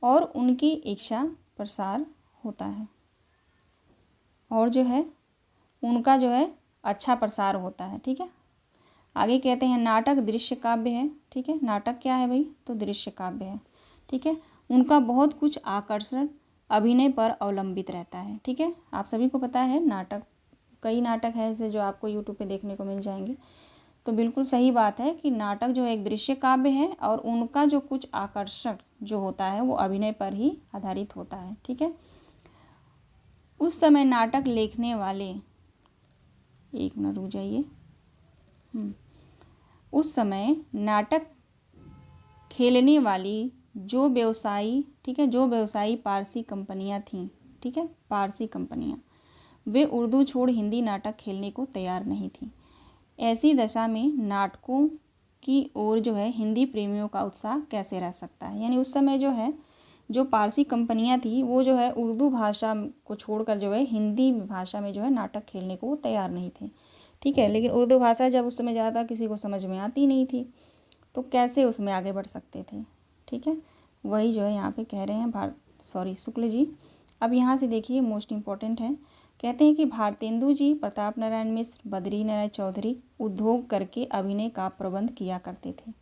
और उनकी इच्छा प्रसार होता है और जो है उनका जो है अच्छा प्रसार होता है, ठीक है। आगे कहते हैं नाटक दृश्य काव्य है, ठीक है, नाटक क्या है भाई, तो दृश्य काव्य है, ठीक है। उनका बहुत कुछ आकर्षण अभिनय पर अवलंबित रहता है, ठीक है। आप सभी को पता है नाटक, कई नाटक हैं ऐसे जो आपको यूट्यूब पे देखने को मिल जाएंगे। तो बिल्कुल सही बात है कि नाटक जो है एक दृश्य काव्य है और उनका जो कुछ आकर्षण जो होता है वो अभिनय पर ही आधारित होता है। ठीक है, उस समय नाटक लिखने वाले, एक मिनट रुक जाइए, उस समय नाटक खेलने वाली जो व्यवसायी, ठीक है, जो व्यवसायी पारसी कंपनियां थीं, ठीक है, पारसी कंपनियां, वे उर्दू छोड़ हिंदी नाटक खेलने को तैयार नहीं थीं। ऐसी दशा में नाटकों की ओर जो है हिंदी प्रेमियों का उत्साह कैसे रह सकता है। यानी उस समय जो है जो पारसी कंपनियां थी वो जो है उर्दू भाषा को छोड़कर जो है हिंदी भाषा में जो है नाटक खेलने को वो तैयार नहीं थे। ठीक है, लेकिन उर्दू भाषा जब उस समय ज़्यादा किसी को समझ में आती नहीं थी तो कैसे उसमें आगे बढ़ सकते थे। ठीक है, वही जो है यहाँ पे कह रहे हैं शुक्ल जी। अब यहाँ से देखिए मोस्ट इम्पॉर्टेंट है, कहते हैं कि भारतेंदु जी, प्रताप नारायण मिश्र, बद्री नारायण चौधरी उद्योग करके अभिनय का प्रबंध किया करते थे।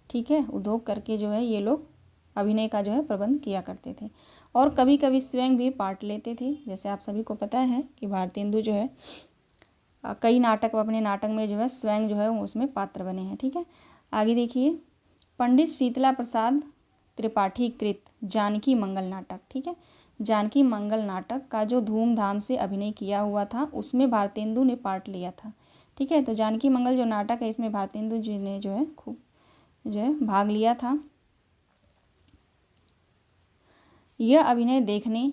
ठीक है, उद्योग करके जो है ये लोग अभिनय का जो है प्रबंध किया करते थे और कभी कभी स्वयं भी पार्ट लेते थे। जैसे आप सभी को पता है कि भारतेंदु जो है कई नाटक, अपने नाटक में जो है स्वयं जो है उसमें पात्र बने हैं। ठीक है, आगे देखिए, पंडित शीतला प्रसाद त्रिपाठी कृत जानकी मंगल नाटक, ठीक है, जानकी मंगल नाटक का जो धूमधाम से अभिनय किया हुआ था उसमें भारतेंदु ने पार्ट लिया था। ठीक है, तो जानकी मंगल जो नाटक है इसमें भारतेंदु जी ने जो है खूब जो है भाग लिया था। यह अभिनय देखने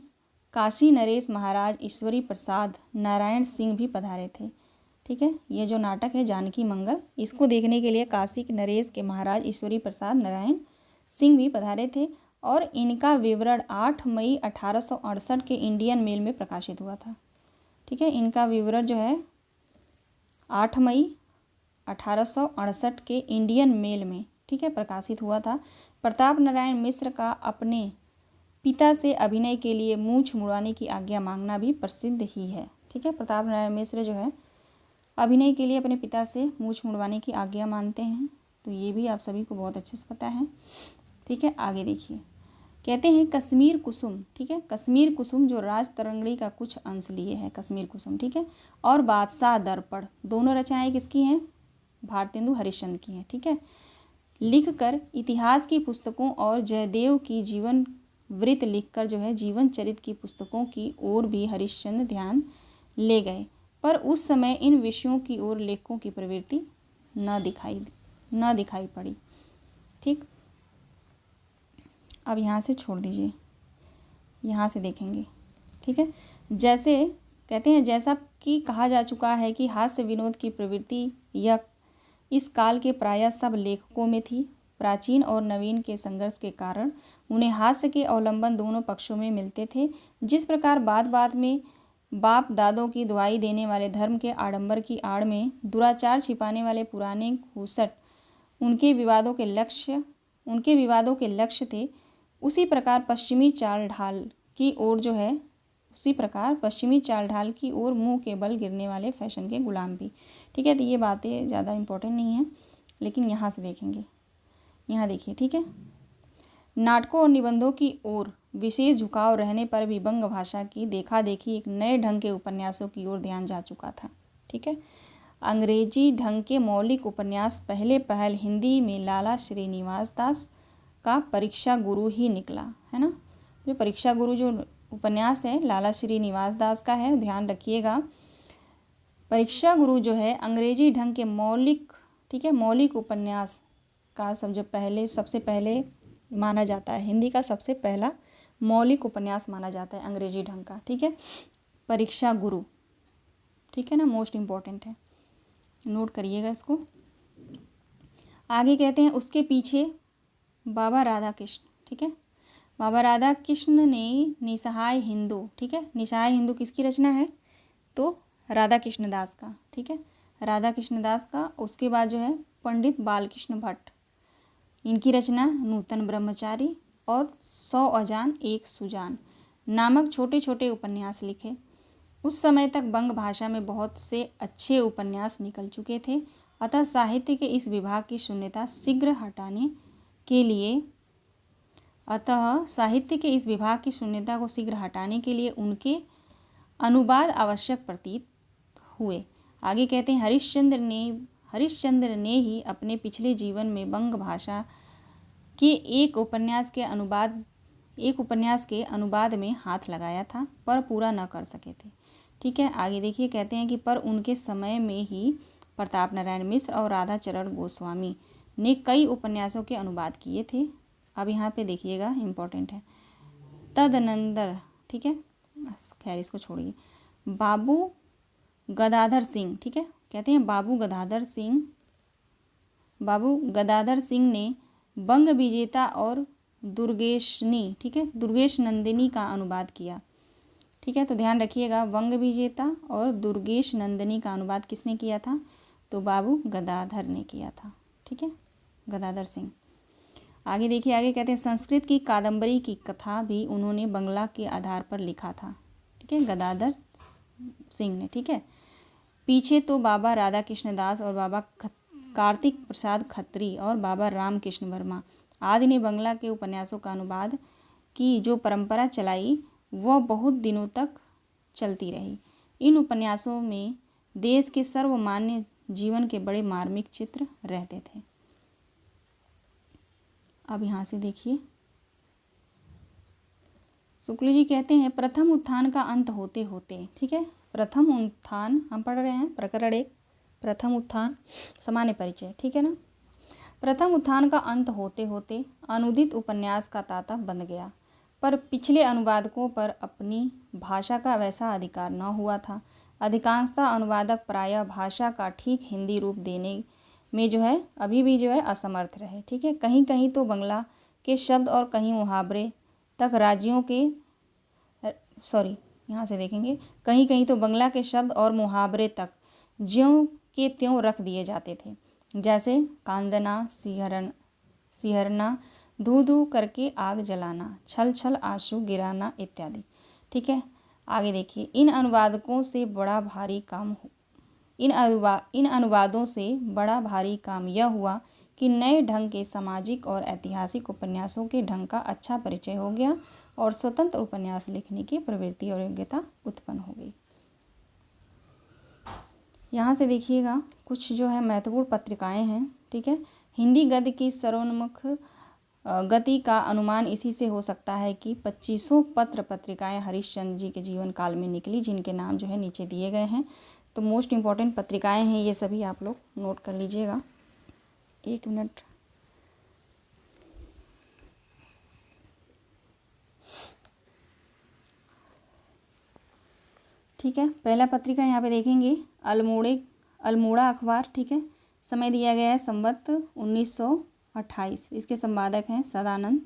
काशी नरेश महाराज, ईश्वरी प्रसाद, नारायण सिंह भी पधारे थे। ठीक है, ये जो नाटक है जानकी मंगल, इसको देखने के लिए काशी के नरेश के महाराज ईश्वरी प्रसाद, नारायण सिंह भी पधारे थे और इनका विवरण 8 मई 1868 के इंडियन मेल में प्रकाशित हुआ था। ठीक है, इनका विवरण जो है 8 मई 1868 के इंडियन मेल में, ठीक है, प्रकाशित हुआ था। प्रताप नारायण मिश्र का अपने पिता से अभिनय के लिए मूंछ मुड़वाने की आज्ञा मांगना भी प्रसिद्ध ही है। ठीक है, प्रताप नारायण मिश्र जो है अभिनय के लिए अपने पिता से मूंछ मुड़वाने की आज्ञा मानते हैं, तो ये भी आप सभी को बहुत अच्छे से पता है। ठीक है, आगे देखिए, कहते हैं कश्मीर कुसुम, ठीक है, कश्मीर कुसुम जो राज तरंगड़ी का कुछ अंश लिए है कश्मीर कुसुम, ठीक है, और बादशाह दर्पण, दोनों रचनाएं किसकी हैं, भारतेंदु हरिश्चंद्र की हैं। ठीक है, लिखकर इतिहास की पुस्तकों और जयदेव की जीवन वृत्त लिखकर जो है जीवन चरित्र की पुस्तकों की ओर भी हरिश्चंद्र ध्यान ले गए, पर उस समय इन विषयों की ओर लेखकों की प्रवृत्ति न दिखाई पड़ी। ठीक, अब यहाँ से छोड़ दीजिए, यहाँ से देखेंगे। ठीक है, जैसे कहते हैं, जैसा कि कहा जा चुका है कि हास्य विनोद की प्रवृत्ति यह इस काल के प्रायः सब लेखकों में थी। प्राचीन और नवीन के संघर्ष के कारण उन्हें हास्य के अवलंबन दोनों पक्षों में मिलते थे। जिस प्रकार बात में बाप दादों की दुहाई देने वाले धर्म के आडंबर की आड़ में दुराचार छिपाने वाले पुराने घूसट उनके विवादों के लक्ष्य थे, उसी प्रकार पश्चिमी चाल ढाल की ओर मुंह के बल गिरने वाले फैशन के गुलाम भी। ठीक है, तो ये बातें ज़्यादा इम्पोर्टेंट नहीं हैं, लेकिन यहाँ से देखेंगे, यहाँ देखिए। ठीक है, नाटकों और निबंधों की ओर विशेष झुकाव रहने पर भी बंग भाषा की देखा देखी एक नए ढंग के उपन्यासों की ओर ध्यान जा चुका था। ठीक है, अंग्रेजी ढंग के मौलिक उपन्यास पहल हिंदी में लाला श्रीनिवास दास का परीक्षा गुरु ही निकला, है ना। जो परीक्षा गुरु जो उपन्यास है लाला श्रीनिवास दास का है, ध्यान रखिएगा। परीक्षा गुरु जो है अंग्रेजी ढंग के मौलिक उपन्यास का सबसे पहले माना जाता है, हिंदी का सबसे पहला मौलिक उपन्यास माना जाता है अंग्रेजी ढंग का। ठीक है, परीक्षा गुरु, ठीक है ना, मोस्ट इम्पॉर्टेंट है, नोट करिएगा इसको। आगे कहते हैं उसके पीछे बाबा राधा कृष्ण। ठीक है, बाबा राधा कृष्ण ने निसहाय हिंदू, ठीक है, निसहाय हिंदू किसकी रचना है, तो राधा कृष्ण दास का। ठीक है, राधा कृष्ण दास का। उसके बाद जो है पंडित बालकृष्ण भट्ट, इनकी रचना नूतन ब्रह्मचारी और 100 अजान एक सुजान नामक छोटे छोटे उपन्यास लिखे। उस समय तक बंग भाषा में बहुत से अच्छे उपन्यास निकल चुके थे, अतः साहित्य के इस विभाग की शून्यता शीघ्र हटाने के लिए उनके अनुवाद आवश्यक प्रतीत हुए। आगे कहते हैं हरिश्चंद्र ने ही अपने पिछले जीवन में बंग भाषा के एक उपन्यास के अनुवाद में हाथ लगाया था, पर पूरा न कर सके थे। ठीक है, आगे देखिए, कहते हैं कि पर उनके समय में ही प्रताप नारायण मिश्र और राधा चरण गोस्वामी ने कई उपन्यासों के अनुवाद किए थे। अब यहाँ पे देखिएगा, इम्पोर्टेंट है। तदनंतर, ठीक है, खैर इसको छोड़िए, बाबू गदाधर सिंह, ठीक है, कहते हैं बाबू गदाधर सिंह ने बंग विजेता और दुर्गेशनी, ठीक है, दुर्गेश नंदिनी का अनुवाद किया। ठीक है, तो ध्यान रखिएगा, वंग विजेता और दुर्गेश नंदिनी का अनुवाद किसने किया था? तो बाबू गदाधर ने किया था। ठीक है, गदाधर सिंह। आगे देखिए, आगे कहते हैं संस्कृत की कादम्बरी की कथा भी उन्होंने बंगला के आधार पर लिखा था। ठीक है, गदाधर सिंह ने। ठीक है, पीछे तो बाबा राधा कृष्ण दास और बाबा कार्तिक प्रसाद खत्री और बाबा राम कृष्ण वर्मा आदि ने बंगला के उपन्यासों का अनुवाद की जो परंपरा चलाई वह बहुत दिनों तक चलती रही। इन उपन्यासों में देश के सर्वमान्य जीवन के बड़े मार्मिक चित्र रहते थे। अब यहाँ से देखिए, शुक्ल जी कहते हैं प्रथम उत्थान का अंत होते होते, ठीक है, प्रथम उत्थान हम पढ़ रहे हैं, प्रकरण 1 प्रथम उत्थान सामान्य परिचय। ठीक है ना, प्रथम उत्थान का अंत होते होते अनुदित उपन्यास का ताता बंध गया, पर पिछले अनुवादकों पर अपनी भाषा का वैसा अधिकार न हुआ था। अधिकांशतः अनुवादक प्रायः भाषा का ठीक हिंदी रूप देने में जो है अभी भी जो है असमर्थ रहे। ठीक है, कहीं कहीं तो बंगला के शब्द और कहीं मुहावरे तक राज्यों के यहाँ से देखेंगे, कहीं कहीं तो बंगला के शब्द और मुहावरे तक ज्यों के त्यों रख दिए जाते थे, जैसे कांदना, सिहरना, धू धू करके आग जलाना, छल छल आंसू गिराना इत्यादि। ठीक है, आगे देखिए, इन अनुवादों से बड़ा भारी काम यह हुआ कि नए ढंग के सामाजिक और ऐतिहासिक उपन्यासों के ढंग का अच्छा परिचय हो गया और स्वतंत्र उपन्यास लिखने की प्रवृत्ति और योग्यता उत्पन्न हो गई। यहाँ से देखिएगा कुछ जो है महत्वपूर्ण पत्रिकाएं हैं। ठीक है, हिंदी गद्य की सर्वोन्मुख गति का अनुमान इसी से हो सकता है कि 2500 पत्र पत्रिकाएं हरिश्चंद्र जी के जीवन काल में निकली, जिनके नाम जो है नीचे दिए गए हैं। तो मोस्ट इम्पॉर्टेंट पत्रिकाएं हैं ये सभी, आप लोग नोट कर लीजिएगा। 1 मिनट, ठीक है, पहला पत्रिका यहाँ पे देखेंगे अल्मोड़ा अखबार। ठीक है, समय दिया गया है संवत 1928, इसके संपादक हैं सदानंद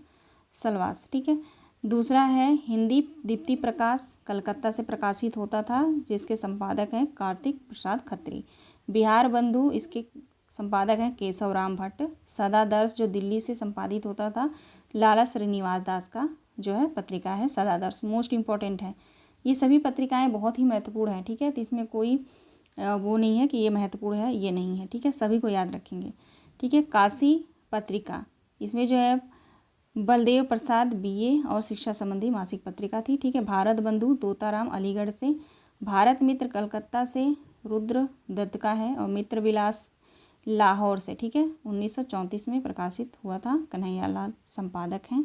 सलवास। ठीक है, दूसरा है हिंदी दीप्ति प्रकाश, कलकत्ता से प्रकाशित होता था, जिसके संपादक हैं कार्तिक प्रसाद खत्री। बिहार बंधु, इसके संपादक हैं केशव राम भट्ट। सदादर्श जो दिल्ली से संपादित होता था, लाला श्रीनिवास दास का जो है पत्रिका है सदादर्श, मोस्ट इम्पॉर्टेंट है। ये सभी पत्रिकाएं बहुत ही महत्वपूर्ण हैं। ठीक है, तो इसमें कोई वो नहीं है कि ये महत्वपूर्ण है ये नहीं है। ठीक है, सभी को याद रखेंगे। ठीक है, काशी पत्रिका, इसमें जो है बलदेव प्रसाद बीए और शिक्षा संबंधी मासिक पत्रिका थी। ठीक है, भारत बंधु तोताराम अलीगढ़ से, भारत मित्र कलकत्ता से रुद्र दत्त का है, और मित्र विलास लाहौर से। ठीक है, 1934 में प्रकाशित हुआ था, कन्हैया लाल संपादक हैं।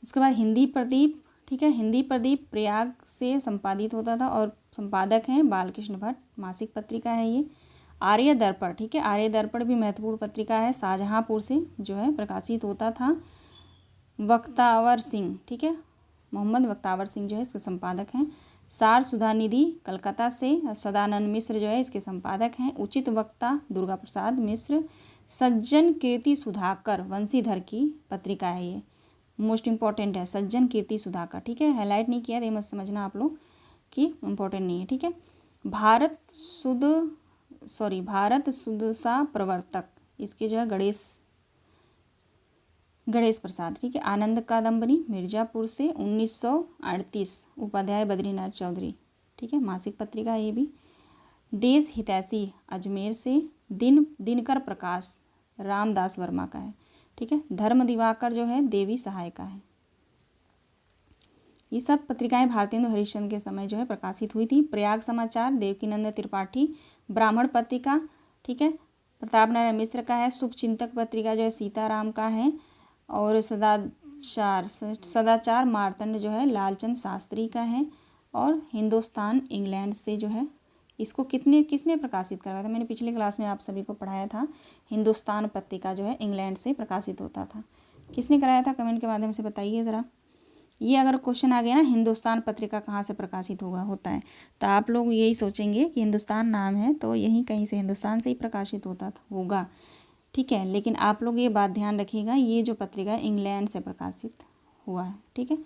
उसके बाद हिंदी प्रदीप, ठीक है, हिंदी प्रदीप प्रयाग से संपादित होता था और संपादक हैं बालकृष्ण भट्ट, मासिक पत्रिका है ये। आर्य दर्पण, ठीक है, आर्य दर्पण भी महत्वपूर्ण पत्रिका है, शाहजहांपुर से जो है प्रकाशित होता था। वक्तावर सिंह, ठीक है, मोहम्मद वक्तावर सिंह जो है इसके संपादक हैं। सार सुधानिधि कलकत्ता से सदानंद मिश्र जो है इसके संपादक हैं। उचित वक्ता दुर्गा प्रसाद मिश्र। सज्जन कीर्ति सुधाकर वंशीधर की पत्रिका है ये, मोस्ट इम्पॉर्टेंट है, सज्जन कीर्ति सुधाकर। ठीक है, हाईलाइट नहीं किया, ये मत समझना आप लोग कि इम्पोर्टेंट नहीं है। ठीक है, भारत सुदशा प्रवर्तक, इसके जो है गणेश प्रसाद। ठीक है, आनंद कादम्बरी मिर्जापुर से 1938, उपाध्याय बद्रीनाथ चौधरी। ठीक है, मासिक पत्रिका है ये भी। देश हितैषी अजमेर से, दिनकर प्रकाश रामदास वर्मा का है। ठीक है, धर्म दिवाकर जो है देवी सहाय का है। ये सब पत्रिकाएं भारतेंदु हरिश्चंद्र के समय जो है प्रकाशित हुई थी। प्रयाग समाचार देवकीनंद त्रिपाठी, ब्राह्मण पत्रिका ठीक है। प्रताप नारायण मिश्र का है। शुभचिंतक पत्रिका जो है सीताराम का है। और सदाचार मार्तंड जो है लालचंद शास्त्री का है। और हिंदुस्तान इंग्लैंड से जो है इसको किसने प्रकाशित करवाया था? मैंने पिछले क्लास में आप सभी को पढ़ाया था। हिंदुस्तान पत्रिका जो है इंग्लैंड से प्रकाशित होता था। किसने कराया था? कमेंट के माध्यम से बताइए ज़रा। ये अगर क्वेश्चन आ गया ना, हिंदुस्तान पत्रिका कहाँ से प्रकाशित होता है, तो आप लोग यही सोचेंगे कि हिंदुस्तान नाम है तो यहीं कहीं से हिंदुस्तान से ही प्रकाशित होगा। ठीक है, लेकिन आप लोग ये बात ध्यान रखिएगा, ये जो पत्रिका है इंग्लैंड से प्रकाशित हुआ है। ठीक है।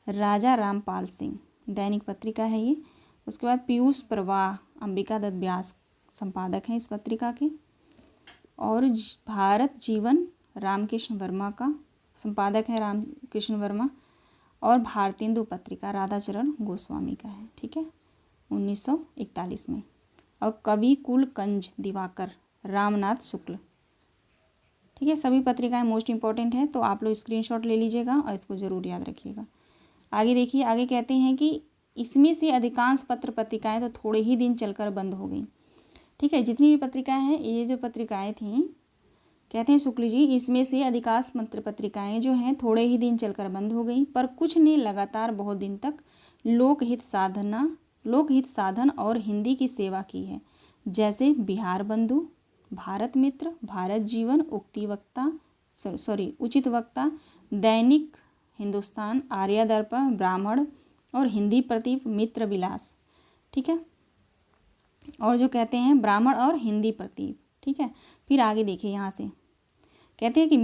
राजा रामपाल सिंह दैनिक पत्रिका है ये। उसके बाद पीयूष प्रवाह अंबिका दत्त व्यास संपादक हैं इस पत्रिका के। और भारत जीवन रामकृष्ण वर्मा का संपादक है, रामकृष्ण वर्मा। और भारतेंदु पत्रिका राधाचरण गोस्वामी का है। ठीक है, 1941 में। और कवि कुलकंज दिवाकर रामनाथ शुक्ल। ठीक है, सभी पत्रिकाएं मोस्ट इंपॉर्टेंट है, तो आप लोग स्क्रीनशॉट ले लीजिएगा और इसको ज़रूर याद रखिएगा। आगे देखिए, आगे कहते हैं कि इसमें से अधिकांश पत्र पत्रिकाएं तो थोड़े ही दिन चलकर बंद हो गई। ठीक है, जितनी भी पत्रिकाएं हैं, ये जो पत्रिकाएं थीं, कहते हैं शुक्ल जी, इसमें से अधिकांश पत्र पत्रिकाएं जो हैं थोड़े ही दिन चलकर बंद हो गई, पर कुछ ने लगातार बहुत दिन तक लोकहित साधन और हिंदी की सेवा की है, जैसे बिहार बंधु, भारत मित्र, भारत जीवन, उचित वक्ता, दैनिक हिंदुस्तान, आर्य दर्पण, ब्राह्मण और हिंदी प्रदीप, मित्र विलास। ठीक है, और जो कहते हैं ब्राह्मण और हिंदी प्रदीप। ठीक है, फिर आगे देखिए, यहाँ से कहते हैं कि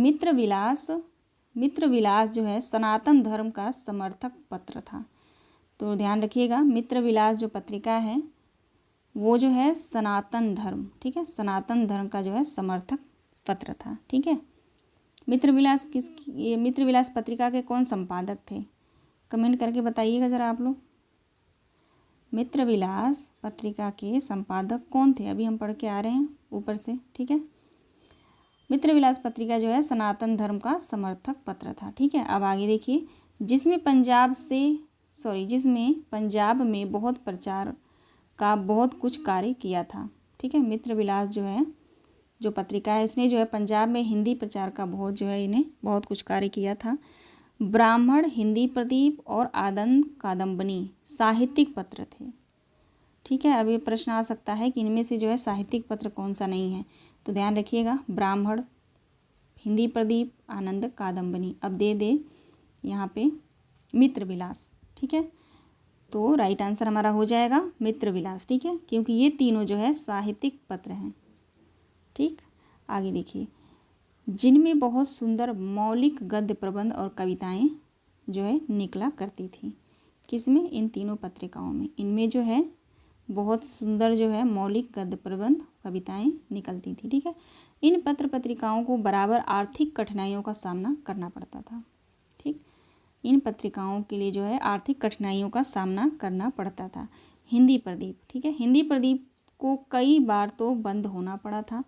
मित्र विलास जो है सनातन धर्म का समर्थक पत्र था। तो ध्यान रखिएगा, मित्र विलास जो पत्रिका है वो जो है सनातन धर्म, ठीक है, सनातन धर्म का जो है समर्थक पत्र था। ठीक है, मित्र विलास पत्रिका के कौन संपादक थे? कमेंट करके बताइएगा ज़रा आप लोग। मित्र विलास पत्रिका के संपादक कौन थे? अभी हम पढ़ के आ रहे हैं ऊपर से। ठीक है, मित्र विलास पत्रिका जो है सनातन धर्म का समर्थक पत्र था। ठीक है, अब आगे देखिए, जिसमें पंजाब में बहुत प्रचार का बहुत कुछ कार्य किया था। ठीक है, मित्र विलास जो है जो पत्रिका है, इसने जो है पंजाब में हिंदी प्रचार का इन्हें बहुत कुछ कार्य किया था। ब्राह्मण, हिंदी प्रदीप और आनंद कादम्बनी साहित्यिक पत्र थे। ठीक है, अब ये प्रश्न आ सकता है कि इनमें से जो है साहित्यिक पत्र कौन सा नहीं है, तो ध्यान रखिएगा, ब्राह्मण, हिंदी प्रदीप, आनंद कादम्बनी। अब दे यहाँ पे मित्र विलास। ठीक है, तो राइट आंसर हमारा हो जाएगा मित्र विलास। ठीक है, क्योंकि ये तीनों जो है साहित्यिक पत्र हैं। ठीक, आगे देखिए, जिनमें बहुत सुंदर मौलिक गद्य प्रबंध और कविताएं जो है निकला करती थी। किसमें? इन तीनों पत्रिकाओं में। इनमें जो है बहुत सुंदर जो है मौलिक गद्य प्रबंध कविताएं निकलती थी। ठीक है, इन पत्र पत्रिकाओं को बराबर आर्थिक कठिनाइयों का सामना करना पड़ता था। ठीक, इन पत्रिकाओं के लिए जो है आर्थिक कठिनाइयों का सामना करना पड़ता था। हिंदी प्रदीप, ठीक है, हिंदी प्रदीप को कई बार तो बंद होना पड़ा था।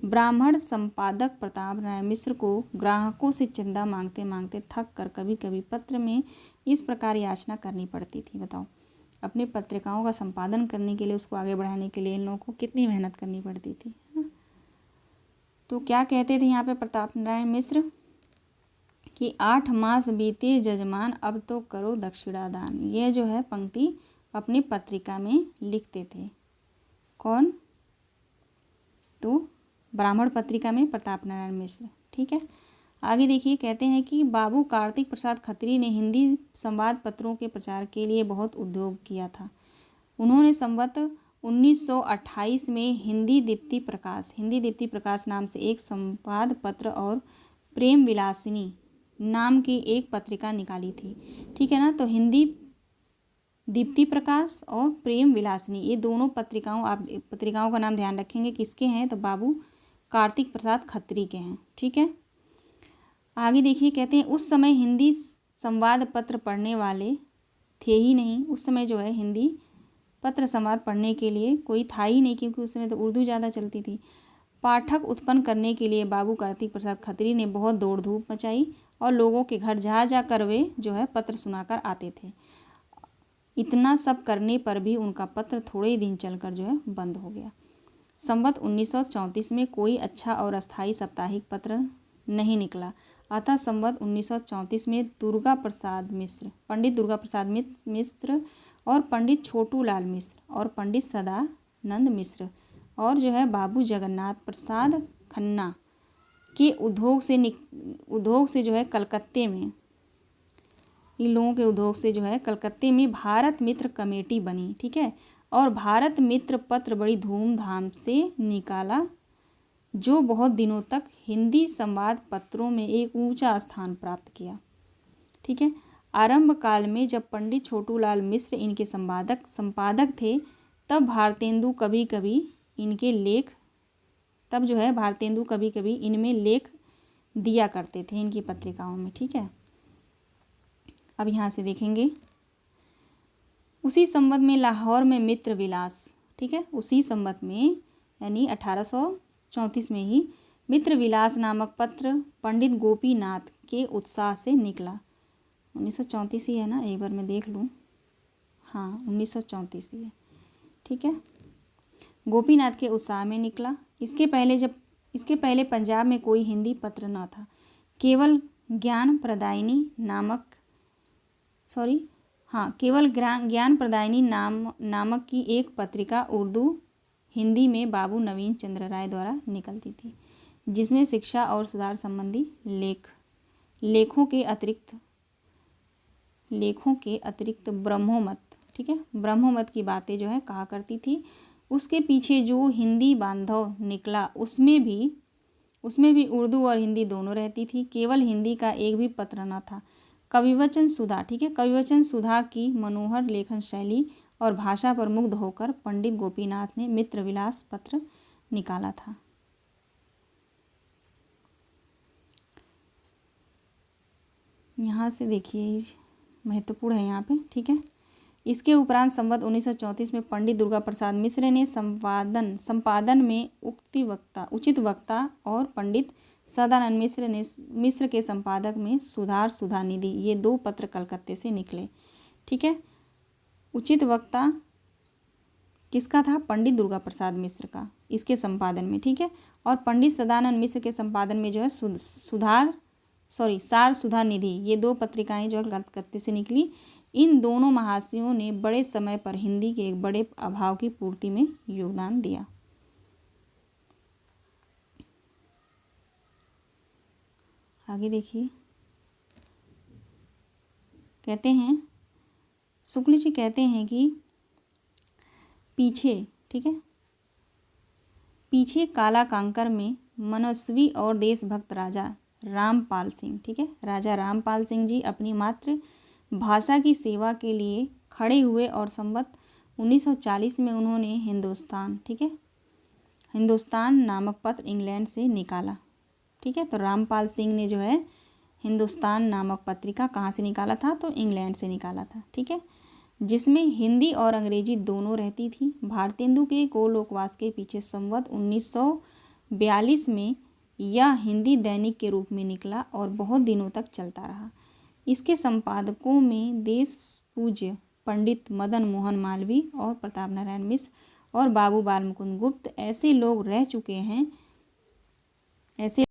ब्राह्मण संपादक प्रताप नारायण मिश्र को ग्राहकों से चंदा मांगते मांगते थक कर कभी कभी पत्र में इस प्रकार याचना करनी पड़ती थी। बताओ, अपने पत्रिकाओं का संपादन करने के लिए, उसको आगे बढ़ाने के लिए इन लोगों को कितनी मेहनत करनी पड़ती थी, है ना। तो क्या कहते थे यहाँ पे प्रताप नारायण मिश्र कि 8 मास बीते जजमान, अब तो करो दक्षिणा दान। ये जो है पंक्ति अपनी पत्रिका में लिखते थे। कौन? तो ब्राह्मण पत्रिका में प्रताप नारायण मिश्र। ठीक है, आगे देखिए, कहते हैं कि बाबू कार्तिक प्रसाद खत्री ने हिंदी संवाद पत्रों के प्रचार के लिए बहुत उद्योग किया था। उन्होंने संवत 1928 में हिंदी दीप्ति प्रकाश नाम से एक संवाद पत्र और प्रेम विलासिनी नाम की एक पत्रिका निकाली थी। ठीक है ना, तो हिंदी दीप्ति प्रकाश और प्रेम विलासिनी, ये दोनों पत्रिकाओं का नाम ध्यान रखेंगे किसके हैं, तो बाबू कार्तिक प्रसाद खत्री के हैं। ठीक है, आगे देखिए, कहते हैं उस समय हिंदी संवाद पत्र पढ़ने वाले थे ही नहीं। उस समय जो है हिंदी पत्र संवाद पढ़ने के लिए कोई था ही नहीं, क्योंकि उस समय तो उर्दू ज़्यादा चलती थी। पाठक उत्पन्न करने के लिए बाबू कार्तिक प्रसाद खत्री ने बहुत दौड़ धूप मचाई और लोगों के घर जा कर वे जो है पत्र सुनाकर आते थे। इतना सब करने पर भी उनका पत्र थोड़े ही दिन चलकर जो है बंद हो गया। संवत 1934 में कोई अच्छा और अस्थायी साप्ताहिक पत्र नहीं निकला, अतः संवत 1934 में दुर्गा प्रसाद मिश्र, पंडित दुर्गा प्रसाद मिश्र और पंडित छोटू लाल मिश्र और पंडित सदानंद मिश्र और जो है बाबू जगन्नाथ प्रसाद खन्ना के उद्योग से जो है कलकत्ते में, इन लोगों के उद्योग से जो है कलकत्ते में भारत मित्र कमेटी बनी, ठीक है। और भारत मित्र पत्र बड़ी धूमधाम से निकाला, जो बहुत दिनों तक हिंदी संवाद पत्रों में एक ऊंचा स्थान प्राप्त किया, ठीक है। आरंभ काल में जब पंडित छोटूलाल मिश्र इनके संपादक थे, तब भारतेंदु कभी कभी इनमें लेख दिया करते थे इनकी पत्रिकाओं में, ठीक है। अब यहाँ से देखेंगे, उसी संवत में लाहौर में मित्र विलास, ठीक है, उसी संवत में यानी 1834 में ही मित्र विलास नामक पत्र पंडित गोपीनाथ के उत्साह से निकला। 1934 ही है ना, एक बार मैं देख लूँ, हाँ 1934 ही है, ठीक है। गोपीनाथ के उत्साह में निकला। इसके पहले पंजाब में कोई हिंदी पत्र न था, केवल ज्ञान प्रदायिनी नामक की एक पत्रिका उर्दू हिंदी में बाबू नवीन चंद्र राय द्वारा निकलती थी, जिसमें शिक्षा और सुधार संबंधी लेखों के अतिरिक्त ब्रह्मोमत, ठीक है, ब्रह्मोमत की बातें जो है कहा करती थी। उसके पीछे जो हिंदी बांधव निकला, उसमें भी उर्दू और हिंदी दोनों रहती थी, केवल हिंदी का एक भी पत्र न था। कविवचन सुधा, ठीक है, कविवचन सुधा की मनोहर लेखन शैली और भाषा पर मुग्ध होकर पंडित गोपीनाथ ने मित्र विलास पत्र निकाला था। यहाँ से देखिए महत्वपूर्ण है यहाँ पे, ठीक है। इसके उपरांत संवत 1934 में पंडित दुर्गा प्रसाद मिश्र ने संपादन में उचित वक्ता और पंडित सदानंद मिश्र के संपादक में सुधा निधि, ये 2 पत्र कलकत्ते से निकले, ठीक है। उचित वक्ता किसका था? पंडित दुर्गा प्रसाद मिश्र का, इसके संपादन में, ठीक है। और पंडित सदानंद मिश्र के संपादन में जो है सार सुधा निधि, ये 2 पत्रिकाएं जो है कलकत्ते से निकली। इन दोनों महाशयों ने बड़े समय पर हिंदी के एक बड़े अभाव की पूर्ति में योगदान दिया। आगे देखिए, कहते हैं शुक्ल जी कहते हैं कि पीछे काला कांकर में मनस्वी और देशभक्त राजा रामपाल सिंह, ठीक है, राजा रामपाल सिंह जी अपनी मातृ भाषा की सेवा के लिए खड़े हुए और संवत 1940 में उन्होंने हिंदुस्तान नामक पत्र इंग्लैंड से निकाला, ठीक है। तो रामपाल सिंह ने जो है हिंदुस्तान नामक पत्रिका कहाँ से निकाला था? तो इंग्लैंड से निकाला था, ठीक है, जिसमें हिंदी और अंग्रेजी दोनों रहती थी। भारतेंदु के को लोकवास के पीछे संवत 1942 में यह हिंदी दैनिक के रूप में निकला और बहुत दिनों तक चलता रहा। इसके संपादकों में देश पूज्य पंडित मदन मोहन मालवीय और प्रताप नारायण मिश्र और बाबू बाल मुकुंद गुप्त ऐसे लोग रह चुके हैं, ऐसे